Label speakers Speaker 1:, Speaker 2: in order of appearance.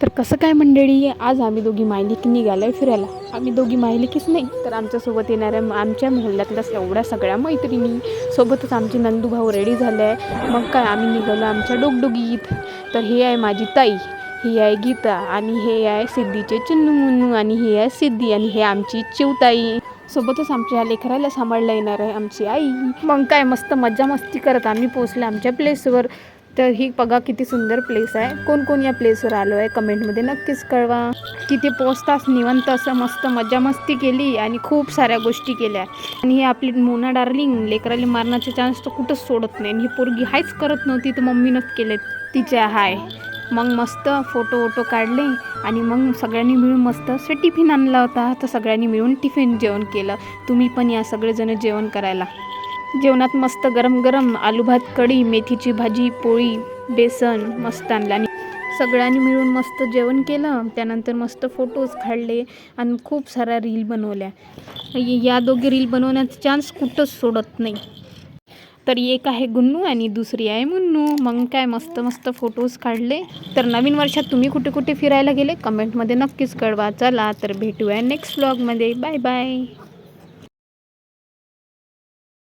Speaker 1: तर कसं काय मंडळी, आज आम्ही दोघी मायलेकी निघालो आहे फिरायला. आम्ही दोघी मायलेकीच नाही तर आमच्यासोबत येणाऱ्या आमच्या मोहल्ल्यातल्या एवढ्या सगळ्या मैत्रिणी सोबतच आमचे नंदूभाऊ रेडी झाले आहे. मग काय आम्ही निघालो आमच्या डोगडोगीत. तर हे आहे माझी ताई, ही आहे गीता आणि हे आहे सिद्धीचे चुन्नू मुन्नू आणि ही आहे सिद्धी आणि हे आमची चिवताई. सोबतच आमच्या लेकराला सांभाळला येणार आहे आमची आई. मग काय मस्त मज्जा मस्ती करत आम्ही पोचले आमच्या प्लेसवर. तर ही बघा किती सुंदर प्लेस आहे. कोण कोण या प्लेसवर आलो आहे कमेंटमध्ये नक्कीच कळवा. तिथे पोचताच निवांत असं मस्त मज्जा मस्ती केली आणि खूप साऱ्या गोष्टी केल्या. आणि ही आपली मोना डार्लिंग लेकराला मारण्याचे चान्स तर कुठंच सोडत नाही. आणि ही पोरगी हायच करत नव्हती तर मम्मीनंच केले तिच्या हाय. मग मस्त फोटो काढले आणि मग सगळ्यांनी मिळून मस्त असं टिफिन आणला होता. तर सगळ्यांनी मिळून टिफिन जेवण केलं. तुम्ही पण या सगळेजण जेवण करायला. जेवणात मस्त गरम गरम आलू भात, कढी, मेथीची भाजी, पोळी, बेसन मस्त आणलं आणि सगळ्यांनी मिळून मस्त जेवण केलं. त्यानंतर मस्त फोटोज काढले आणि खूप साऱ्या रील बनवल्या. या दोघी रील बनवण्याचा चान्स कुठंच सोडत नाही. तर एक आहे गुन्नू आणि दुसरी आहे मुन्नू. मग काय मस्त मस्त फोटोज काढले. तर नवीन वर्षात तुम्ही कुठे कुठे फिरायला गेले कमेंटमध्ये नक्कीच कळवा. चला तर भेटूया नेक्स्ट व्लॉगमध्ये. Bye bye.